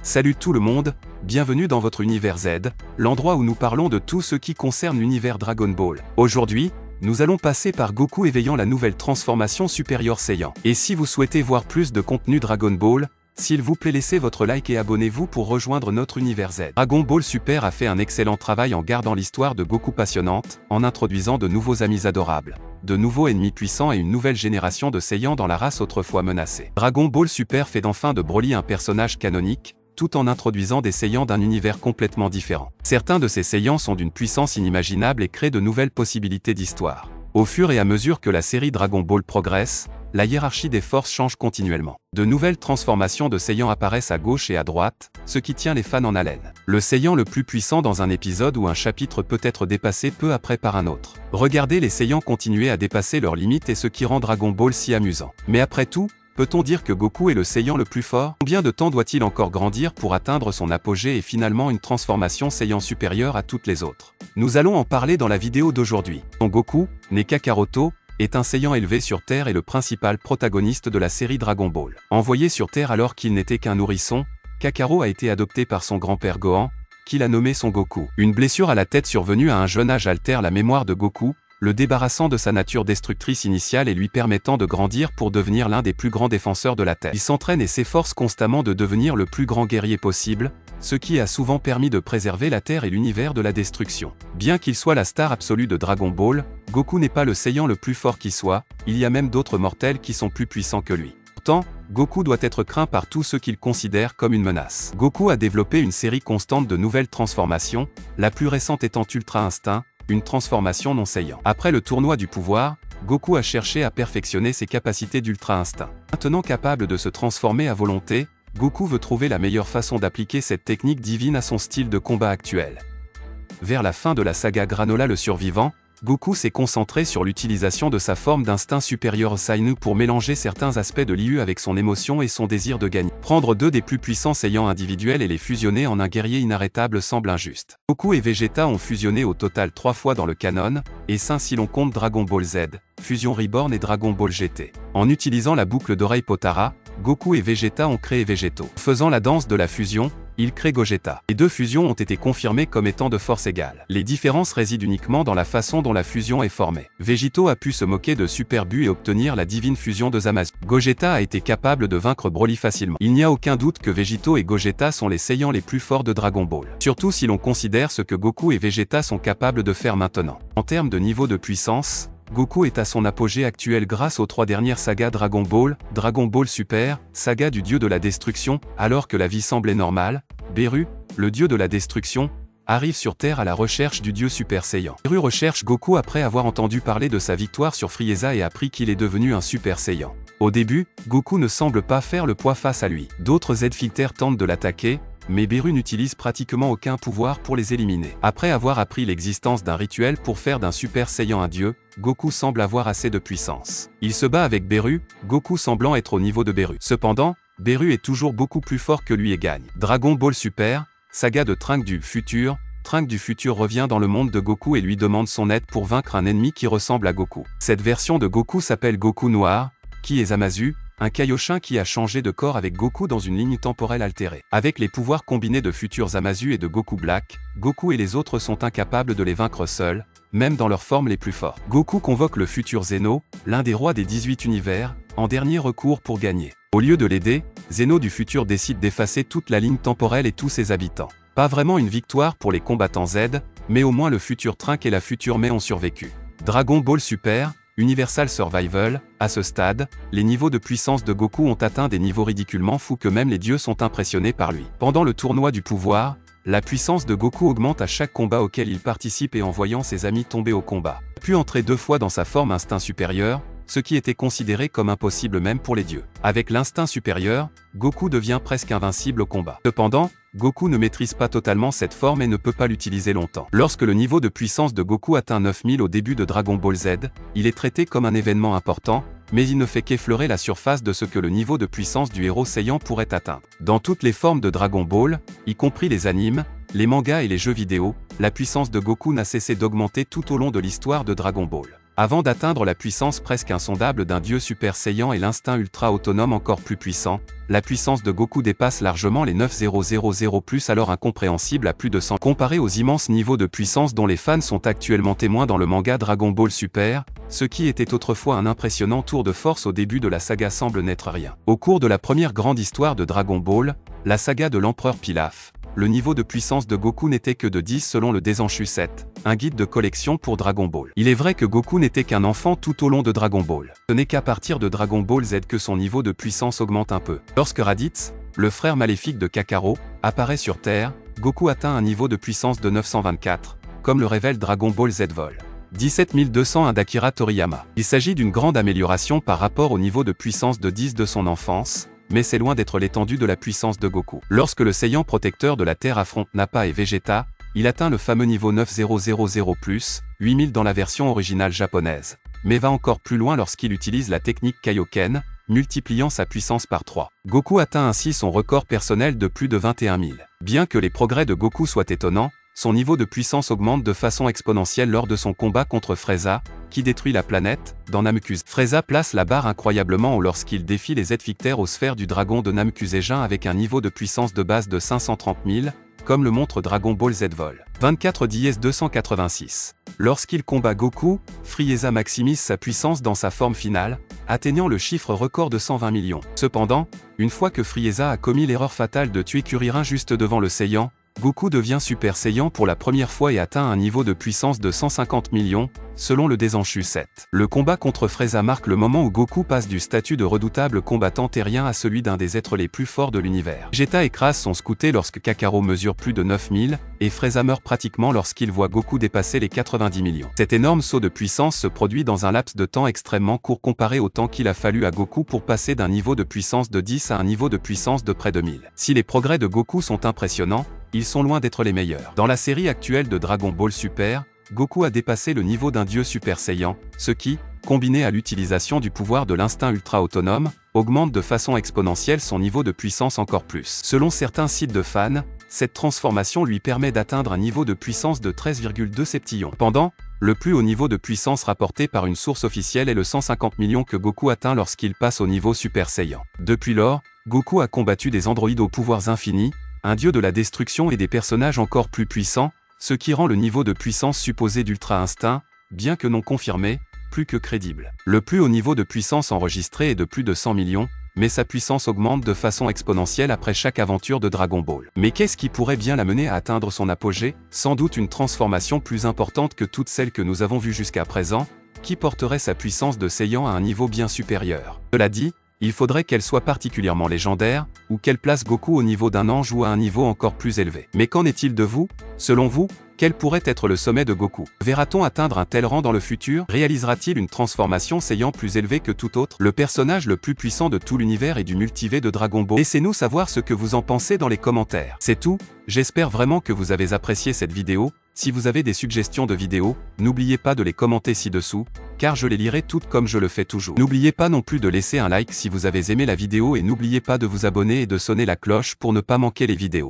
Salut tout le monde, bienvenue dans votre univers Z, l'endroit où nous parlons de tout ce qui concerne l'univers Dragon Ball. Aujourd'hui, nous allons passer par Goku éveillant la nouvelle transformation Superior Saiyan. Et si vous souhaitez voir plus de contenu Dragon Ball, s'il vous plaît laissez votre like et abonnez-vous pour rejoindre notre univers Z. Dragon Ball Super a fait un excellent travail en gardant l'histoire de Goku passionnante, en introduisant de nouveaux amis adorables, de nouveaux ennemis puissants et une nouvelle génération de Saiyans dans la race autrefois menacée. Dragon Ball Super fait enfin de Broly un personnage canonique, tout en introduisant des Saiyans d'un univers complètement différent. Certains de ces Saiyans sont d'une puissance inimaginable et créent de nouvelles possibilités d'histoire. Au fur et à mesure que la série Dragon Ball progresse, la hiérarchie des forces change continuellement. De nouvelles transformations de Saiyans apparaissent à gauche et à droite, ce qui tient les fans en haleine. Le Saiyan le plus puissant dans un épisode ou un chapitre peut être dépassé peu après par un autre. Regardez les Saiyans continuer à dépasser leurs limites et ce qui rend Dragon Ball si amusant. Mais après tout, peut-on dire que Goku est le Saiyan le plus fort? Combien de temps doit-il encore grandir pour atteindre son apogée et finalement une transformation Saiyan supérieure à toutes les autres? Nous allons en parler dans la vidéo d'aujourd'hui. Goku, né Kakaroto, est un Saiyan élevé sur Terre et le principal protagoniste de la série Dragon Ball. Envoyé sur Terre alors qu'il n'était qu'un nourrisson, Kakarot a été adopté par son grand-père Gohan, qui l'a nommé son Goku. Une blessure à la tête survenue à un jeune âge altère la mémoire de Goku, le débarrassant de sa nature destructrice initiale et lui permettant de grandir pour devenir l'un des plus grands défenseurs de la Terre. Il s'entraîne et s'efforce constamment de devenir le plus grand guerrier possible, ce qui a souvent permis de préserver la Terre et l'univers de la destruction. Bien qu'il soit la star absolue de Dragon Ball, Goku n'est pas le Saiyan le plus fort qui soit, il y a même d'autres mortels qui sont plus puissants que lui. Pourtant, Goku doit être craint par tous ceux qu'il considère comme une menace. Goku a développé une série constante de nouvelles transformations, la plus récente étant Ultra Instinct, une transformation non Saiyan. Après le tournoi du pouvoir, Goku a cherché à perfectionner ses capacités d'Ultra Instinct. Maintenant capable de se transformer à volonté, Goku veut trouver la meilleure façon d'appliquer cette technique divine à son style de combat actuel. Vers la fin de la saga Granola le survivant, Goku s'est concentré sur l'utilisation de sa forme d'instinct supérieur Sainu pour mélanger certains aspects de l'IU avec son émotion et son désir de gagner. Prendre deux des plus puissants Saiyans individuels et les fusionner en un guerrier inarrêtable semble injuste. Goku et Vegeta ont fusionné au total 3 fois dans le canon, et 5 si l'on compte Dragon Ball Z, Fusion Reborn et Dragon Ball GT. En utilisant la boucle d'oreille Potara, Goku et Vegeta ont créé Végéto. Faisant la danse de la fusion, ils créent Gogeta. Les deux fusions ont été confirmées comme étant de force égale. Les différences résident uniquement dans la façon dont la fusion est formée. Végéto a pu se moquer de Super Buu et obtenir la divine fusion de Zamasu. Gogeta a été capable de vaincre Broly facilement. Il n'y a aucun doute que Végéto et Gogeta sont les Saiyans les plus forts de Dragon Ball. Surtout si l'on considère ce que Goku et Vegeta sont capables de faire maintenant. En termes de niveau de puissance, Goku est à son apogée actuel grâce aux 3 dernières sagas Dragon Ball Super, saga du dieu de la destruction, alors que la vie semblait normale, Beru, le dieu de la destruction, arrive sur Terre à la recherche du dieu Super Saiyan. Beru recherche Goku après avoir entendu parler de sa victoire sur Frieza et appris qu'il est devenu un Super Saiyan. Au début, Goku ne semble pas faire le poids face à lui. D'autres Z-Filters tentent de l'attaquer, mais Beru n'utilise pratiquement aucun pouvoir pour les éliminer. Après avoir appris l'existence d'un rituel pour faire d'un Super Saiyan un dieu, Goku semble avoir assez de puissance. Il se bat avec Beru, Goku semblant être au niveau de Beru. Cependant, Beru est toujours beaucoup plus fort que lui et gagne. Dragon Ball Super, saga de Trunks du futur. Trunks du futur revient dans le monde de Goku et lui demande son aide pour vaincre un ennemi qui ressemble à Goku. Cette version de Goku s'appelle Goku Noir, qui est Zamasu, un Kaioshin qui a changé de corps avec Goku dans une ligne temporelle altérée. Avec les pouvoirs combinés de futur Zamasu et de Goku Black, Goku et les autres sont incapables de les vaincre seuls, même dans leurs formes les plus fortes. Goku convoque le futur Zeno, l'un des rois des 18 univers, en dernier recours pour gagner. Au lieu de l'aider, Zeno du futur décide d'effacer toute la ligne temporelle et tous ses habitants. Pas vraiment une victoire pour les combattants Z, mais au moins le futur Trunks et la future Mai ont survécu. Dragon Ball Super, Universal Survival, à ce stade, les niveaux de puissance de Goku ont atteint des niveaux ridiculement fous que même les dieux sont impressionnés par lui. Pendant le tournoi du pouvoir, la puissance de Goku augmente à chaque combat auquel il participe et en voyant ses amis tomber au combat. Il a pu entrer 2 fois dans sa forme instinct supérieur, ce qui était considéré comme impossible même pour les dieux. Avec l'instinct supérieur, Goku devient presque invincible au combat. Cependant, Goku ne maîtrise pas totalement cette forme et ne peut pas l'utiliser longtemps. Lorsque le niveau de puissance de Goku atteint 9000 au début de Dragon Ball Z, il est traité comme un événement important, mais il ne fait qu'effleurer la surface de ce que le niveau de puissance du héros Saiyan pourrait atteindre. Dans toutes les formes de Dragon Ball, y compris les animes, les mangas et les jeux vidéo, la puissance de Goku n'a cessé d'augmenter tout au long de l'histoire de Dragon Ball. avant d'atteindre la puissance presque insondable d'un dieu Super Saiyan et l'instinct ultra autonome encore plus puissant, la puissance de Goku dépasse largement les 9000+, alors incompréhensible à plus de 100 comparé aux immenses niveaux de puissance dont les fans sont actuellement témoins dans le manga Dragon Ball Super. Ce qui était autrefois un impressionnant tour de force au début de la saga semble n'être rien. Au cours de la première grande histoire de Dragon Ball, la saga de l'empereur Pilaf, le niveau de puissance de Goku n'était que de 10 selon le Désenchu 7, un guide de collection pour Dragon Ball. Il est vrai que Goku n'était qu'un enfant tout au long de Dragon Ball. Ce n'est qu'à partir de Dragon Ball Z que son niveau de puissance augmente un peu. Lorsque Raditz, le frère maléfique de Kakarot, apparaît sur Terre, Goku atteint un niveau de puissance de 924, comme le révèle Dragon Ball Z Vol. 17201 d'Akira Toriyama. Il s'agit d'une grande amélioration par rapport au niveau de puissance de 10 de son enfance, mais c'est loin d'être l'étendue de la puissance de Goku. Lorsque le Saiyan protecteur de la Terre affronte Nappa et Vegeta, il atteint le fameux niveau 9000+, 8000 dans la version originale japonaise, mais va encore plus loin lorsqu'il utilise la technique Kaioken, multipliant sa puissance par 3. Goku atteint ainsi son record personnel de plus de 21 000. Bien que les progrès de Goku soient étonnants, son niveau de puissance augmente de façon exponentielle lors de son combat contre Frieza, qui détruit la planète, dans Namekusei. Frieza place la barre incroyablement haut lorsqu'il défie les Z-Fictères aux sphères du dragon de Namekusei-Jin avec un niveau de puissance de base de 530 000, comme le montre Dragon Ball Z Vol. 24-286. Lorsqu'il combat Goku, Frieza maximise sa puissance dans sa forme finale, atteignant le chiffre record de 120 millions. Cependant, une fois que Frieza a commis l'erreur fatale de tuer Kuririn juste devant le Saiyan, Goku devient Super Saiyan pour la première fois et atteint un niveau de puissance de 150 millions, selon le Désenchu 7. Le combat contre Frieza marque le moment où Goku passe du statut de redoutable combattant terrien à celui d'un des êtres les plus forts de l'univers. Vegeta écrase son scouté lorsque Kakarot mesure plus de 9000, et Frieza meurt pratiquement lorsqu'il voit Goku dépasser les 90 millions. Cet énorme saut de puissance se produit dans un laps de temps extrêmement court comparé au temps qu'il a fallu à Goku pour passer d'un niveau de puissance de 10 à un niveau de puissance de près de 1000. Si les progrès de Goku sont impressionnants, ils sont loin d'être les meilleurs. Dans la série actuelle de Dragon Ball Super, Goku a dépassé le niveau d'un dieu Super Saiyan, ce qui, combiné à l'utilisation du pouvoir de l'instinct ultra autonome, augmente de façon exponentielle son niveau de puissance encore plus. Selon certains sites de fans, cette transformation lui permet d'atteindre un niveau de puissance de 13,2 septillons. Cependant, le plus haut niveau de puissance rapporté par une source officielle est le 150 millions que Goku atteint lorsqu'il passe au niveau Super Saiyan. Depuis lors, Goku a combattu des androïdes aux pouvoirs infinis, un dieu de la destruction et des personnages encore plus puissants, ce qui rend le niveau de puissance supposé d'Ultra Instinct, bien que non confirmé, plus que crédible. Le plus haut niveau de puissance enregistré est de plus de 100 millions, mais sa puissance augmente de façon exponentielle après chaque aventure de Dragon Ball. Mais qu'est-ce qui pourrait bien l'amener à atteindre son apogée? Sans doute une transformation plus importante que toutes celles que nous avons vues jusqu'à présent, qui porterait sa puissance de Saiyan à un niveau bien supérieur. Cela dit, il faudrait qu'elle soit particulièrement légendaire, ou qu'elle place Goku au niveau d'un ange ou à un niveau encore plus élevé. Mais qu'en est-il de vous? Selon vous, quel pourrait être le sommet de Goku? Verra-t-on atteindre un tel rang dans le futur? Réalisera-t-il une transformation Saiyan plus élevée que tout autre? Le personnage le plus puissant de tout l'univers et du multivers de Dragon Ball. Laissez-nous savoir ce que vous en pensez dans les commentaires. C'est tout, j'espère vraiment que vous avez apprécié cette vidéo. Si vous avez des suggestions de vidéos, n'oubliez pas de les commenter ci-dessous, car je les lirai toutes comme je le fais toujours. N'oubliez pas non plus de laisser un like si vous avez aimé la vidéo et n'oubliez pas de vous abonner et de sonner la cloche pour ne pas manquer les vidéos.